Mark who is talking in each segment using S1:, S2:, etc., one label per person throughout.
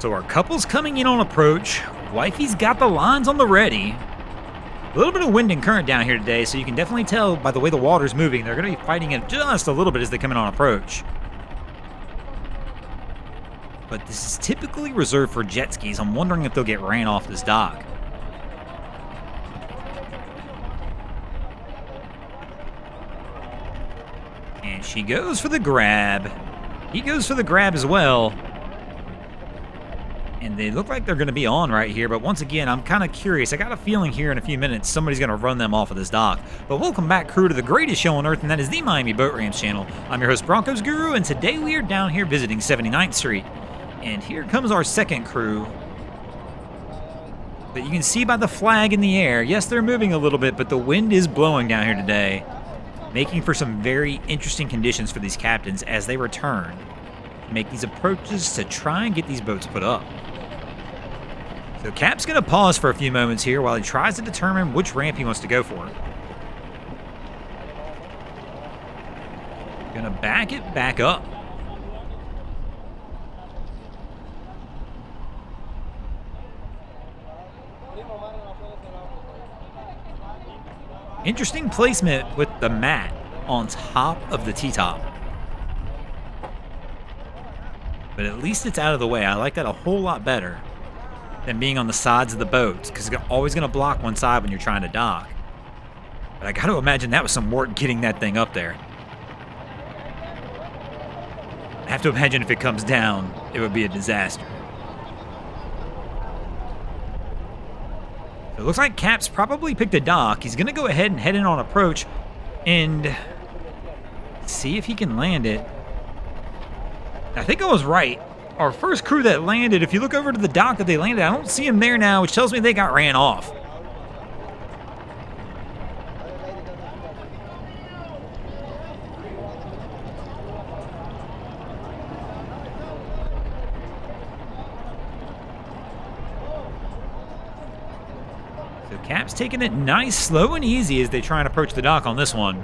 S1: So our couple's coming in on approach. Wifey's got the lines on the ready. A little bit of wind and current down here today, so you can definitely tell by the way the water's moving. They're going to be fighting it just a little bit as they come in on approach. But this is typically reserved for jet skis. I'm wondering if they'll get ran off this dock. And she goes for the grab. He goes for the grab as well. And they look like they're going to be on right here. But once again, I'm kind of curious. I got a feeling here in a few minutes somebody's going to run them off of this dock. But welcome back, crew, to the greatest show on earth, and that is the Miami Boat Ramps channel. I'm your host, Broncos Guru, and today we are down here visiting 79th Street. And here comes our second crew. But you can see by the flag in the air, yes, they're moving a little bit, but the wind is blowing down here today, making for some very interesting conditions for these captains as they return to make these approaches to try and get these boats put up. So Cap's going to pause for a few moments here while he tries to determine which ramp he wants to go for. Going to back it back up. Interesting placement with the mat on top of the T-top. But at least it's out of the way. I like that a whole lot better than being on the sides of the boats, because it's always going to block one side when you're trying to dock. But I got to imagine that was some work getting that thing up there. I have to imagine if it comes down, it would be a disaster. So it looks like Cap's probably picked a dock. He's going to go ahead and head in on approach and see if he can land it. I think I was right. Our first crew that landed, if you look over to the dock that they landed, I don't see him there now, which tells me they got ran off. So Cap's taking it nice, slow, and easy as they try and approach the dock on this one.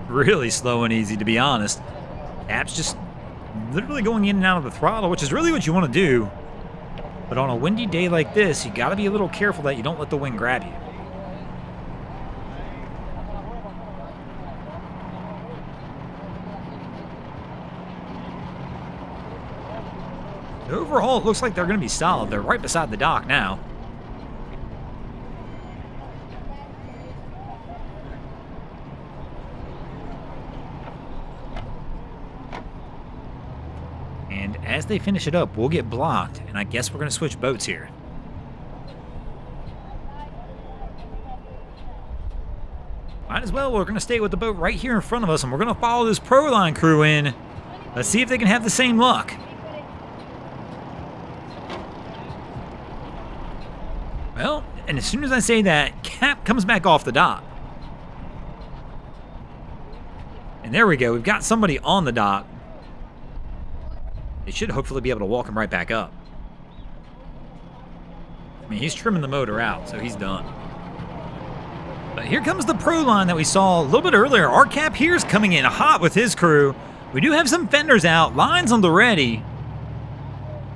S1: Really slow and easy, to be honest. Cap's just literally going in and out of the throttle, which is really what you want to do. But on a windy day like this, you got to be a little careful that you don't let the wind grab you. Overall, it looks like they're going to be solid. They're right beside the dock now. And as they finish it up, we'll get blocked, and I guess we're going to switch boats here. Might as well. We're going to stay with the boat right here in front of us, and we're going to follow this Pro Line crew in. Let's see if they can have the same luck. Well, and as soon as I say that, Cap comes back off the dock. And there we go. We've got somebody on the dock. They should hopefully be able to walk him right back up. I mean, he's trimming the motor out, so he's done. But here comes the Pro Line that we saw a little bit earlier. Our Cap here is coming in hot with his crew. We do have some fenders out, lines on the ready.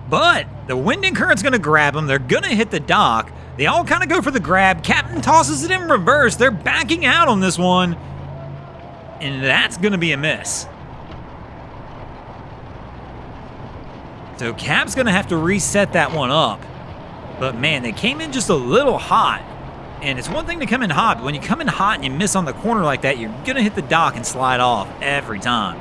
S1: But the wind and current's going to grab them. They're going to hit the dock. They all kind of go for the grab. Captain tosses it in reverse. They're backing out on this one. And that's going to be a miss. So Cap's going to have to reset that one up. But man, they came in just a little hot. And it's one thing to come in hot, but when you come in hot and you miss on the corner like that, you're going to hit the dock and slide off every time.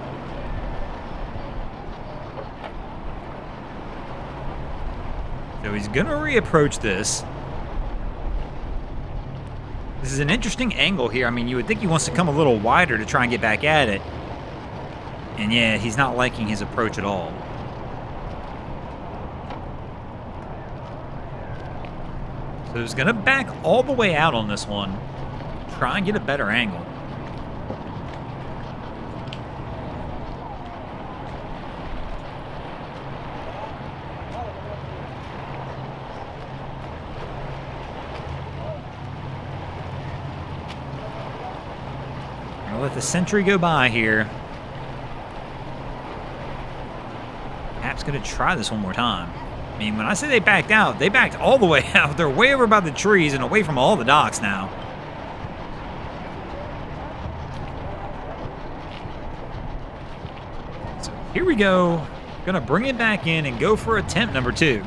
S1: So he's going to reapproach this. This is an interesting angle here. I mean, you would think he wants to come a little wider to try and get back at it. And yeah, he's not liking his approach at all. So he's going to back all the way out on this one. Try and get a better angle. let the sentry go by here. Cap's going to try this one more time. I mean, when I say they backed out, they backed all the way out. They're way over by the trees and away from all the docks now. So here we go. Gonna bring it back in and go for attempt number 2.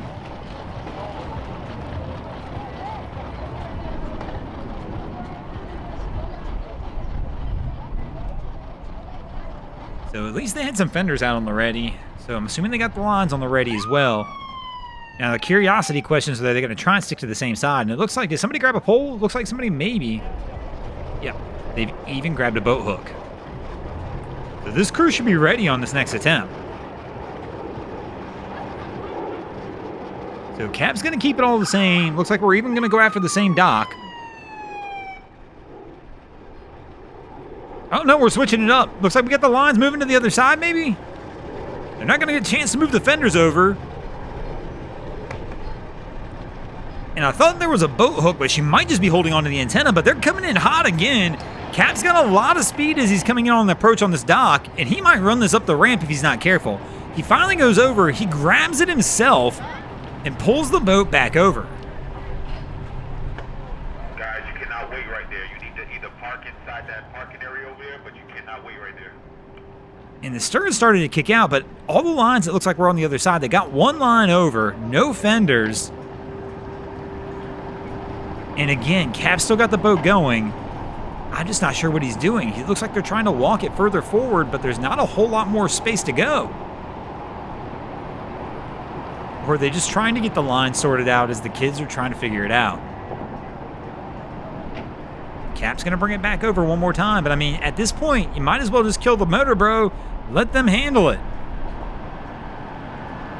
S1: So at least they had some fenders out on the ready. So I'm assuming they got the lines on the ready as well. Now the curiosity question is whether they're going to try and stick to the same side. And it looks like, did somebody grab a pole? Looks like somebody maybe. Yep, they've even grabbed a boat hook. So this crew should be ready on this next attempt. So Cap's going to keep it all the same. Looks like we're even going to go after the same dock. Oh, no, we're switching it up. Looks like we got the lines moving to the other side, maybe? They're not going to get a chance to move the fenders over. And I thought there was a boat hook, but she might just be holding onto the antenna, but they're coming in hot again. Cap's got a lot of speed as he's coming in on the approach on this dock, and he might run this up the ramp if he's not careful. He finally goes over, he grabs it himself, and pulls the boat back over.
S2: Guys, you cannot wait right there. You need to either park inside that parking area over there, but you cannot wait right there.
S1: And the stern started to kick out, but all the lines, it looks like we're on the other side. They got one line over, no fenders. And again, Cap's still got the boat going. I'm just not sure what he's doing. It looks like they're trying to walk it further forward, but there's not a whole lot more space to go. Or are they just trying to get the line sorted out as the kids are trying to figure it out? Cap's going to bring it back over one more time, but I mean, at this point, you might as well just kill the motor, bro. Let them handle it.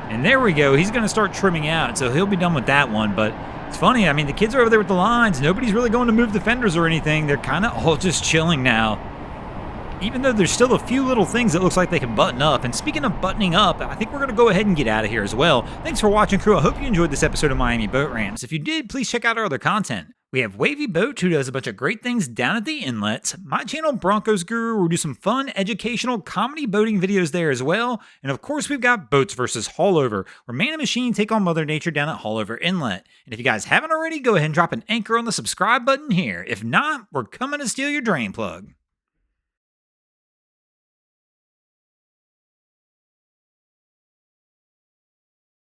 S1: And there we go. He's going to start trimming out, so he'll be done with that one, but it's funny. I mean, the kids are over there with the lines. Nobody's really going to move the fenders or anything. They're kind of all just chilling now. Even though there's still a few little things that looks like they can button up. And speaking of buttoning up, I think we're going to go ahead and get out of here as well. Thanks for watching, crew. I hope you enjoyed this episode of Miami Boat Ramps. If you did, please check out our other content. We have Wavy Boats, who does a bunch of great things down at the inlets. My channel, Broncos Guru, where we do some fun, educational, comedy boating videos there as well. And of course, we've got Boats vs. Haulover, where man and machine take on Mother Nature down at Haulover Inlet. And if you guys haven't already, go ahead and drop an anchor on the subscribe button here. If not, we're coming to steal your drain plug.